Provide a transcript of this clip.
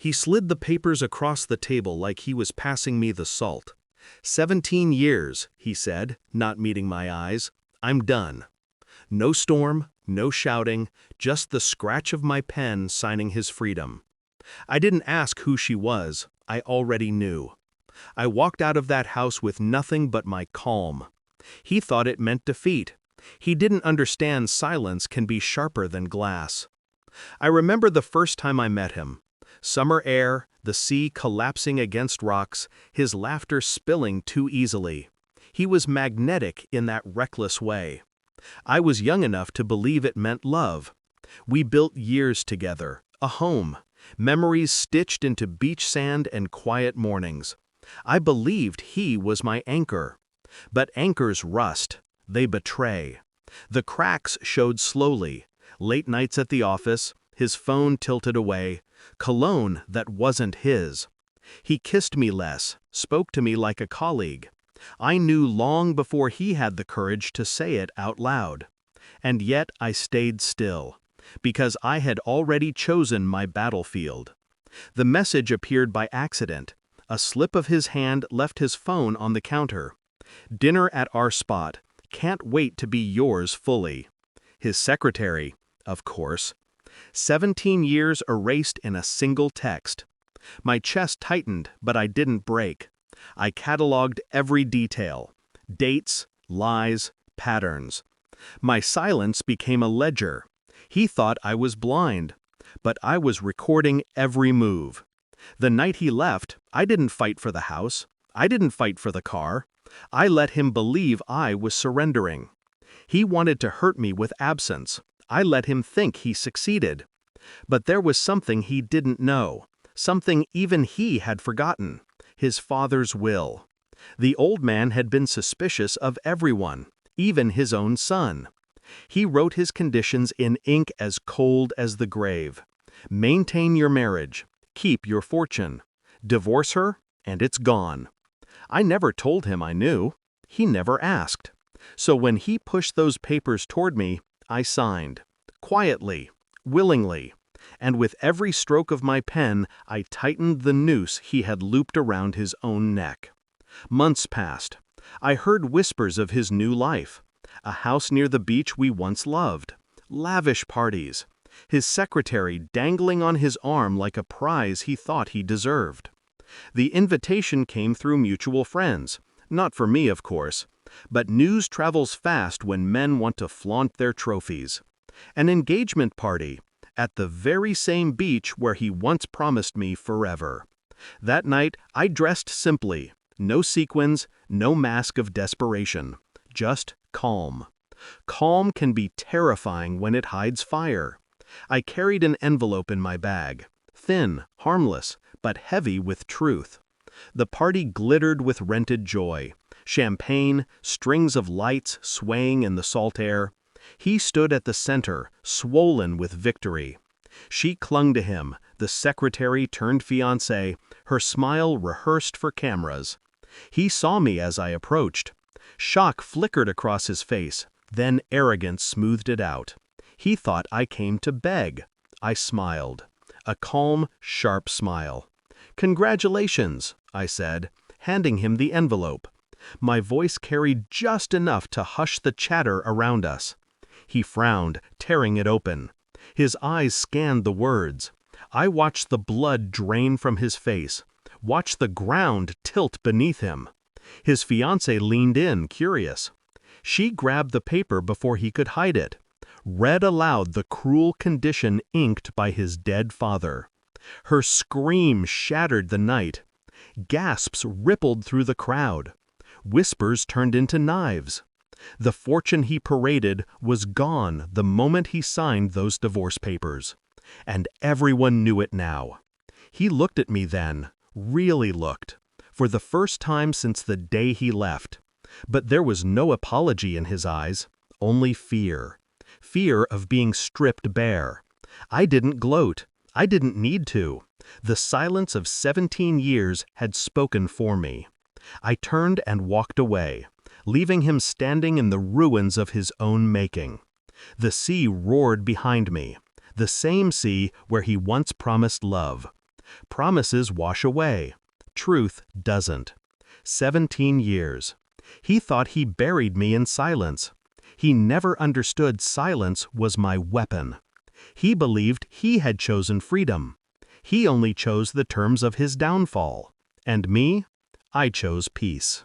He slid the papers across the table like he was passing me the salt. 17 years, he said, not meeting my eyes. I'm done. No storm, no shouting, just the scratch of my pen signing his freedom. I didn't ask who she was, I already knew. I walked out of that house with nothing but my calm. He thought it meant defeat. He didn't understand silence can be sharper than glass. I remember the first time I met him. Summer air, the sea collapsing against rocks, his laughter spilling too easily. He was magnetic in that reckless way. I was young enough to believe it meant love. We built years together, a home, memories stitched into beach sand and quiet mornings. I believed he was my anchor. But anchors rust, they betray. The cracks showed slowly, late nights at the office, his phone tilted away, cologne that wasn't his. He kissed me less, spoke to me like a colleague. I knew long before he had the courage to say it out loud. And yet I stayed still, because I had already chosen my battlefield. The message appeared by accident. A slip of his hand left his phone on the counter. Dinner at our spot. Can't wait to be yours fully. His secretary, of course. 17 years erased in a single text. My chest tightened, but I didn't break. I cataloged every detail. Dates, lies, patterns. My silence became a ledger. He thought I was blind, but I was recording every move. The night he left, I didn't fight for the house. I didn't fight for the car. I let him believe I was surrendering. He wanted to hurt me with absence. I let him think he succeeded. But there was something he didn't know, something even he had forgotten, his father's will. The old man had been suspicious of everyone, even his own son. He wrote his conditions in ink as cold as the grave. Maintain your marriage. Keep your fortune. Divorce her, and it's gone. I never told him I knew. He never asked. So when he pushed those papers toward me, I signed. Quietly, willingly, and with every stroke of my pen, I tightened the noose he had looped around his own neck. Months passed. I heard whispers of his new life. A house near the beach we once loved. Lavish parties. His secretary dangling on his arm like a prize he thought he deserved. The invitation came through mutual friends. Not for me, of course. But news travels fast when men want to flaunt their trophies. An engagement party, at the very same beach where he once promised me forever. That night, I dressed simply. No sequins, no mask of desperation. Just calm. Calm can be terrifying when it hides fire. I carried an envelope in my bag. Thin, harmless, but heavy with truth. The party glittered with rented joy. Champagne, strings of lights swaying in the salt air. He stood at the center, swollen with victory. She clung to him, the secretary turned fiancé, her smile rehearsed for cameras. He saw me as I approached. Shock flickered across his face, then arrogance smoothed it out. He thought I came to beg. I smiled. A calm, sharp smile. "Congratulations," I said, handing him the envelope. My voice carried just enough to hush the chatter around us. He frowned, tearing it open. His eyes scanned the words. I watched the blood drain from his face, watched the ground tilt beneath him. His fiancée leaned in, curious. She grabbed the paper before he could hide it, read aloud the cruel condition inked by his dead father. Her scream shattered the night. Gasps rippled through the crowd. Whispers turned into knives. The fortune he paraded was gone the moment he signed those divorce papers. And everyone knew it now. He looked at me then, really looked, for the first time since the day he left. But there was no apology in his eyes, only fear. Fear of being stripped bare. I didn't gloat. I didn't need to. The silence of 17 years had spoken for me. I turned and walked away, leaving him standing in the ruins of his own making. The sea roared behind me, the same sea where he once promised love. Promises wash away. Truth doesn't. 17 years. He thought he buried me in silence. He never understood silence was my weapon. He believed he had chosen freedom. He only chose the terms of his downfall. And me? I chose peace.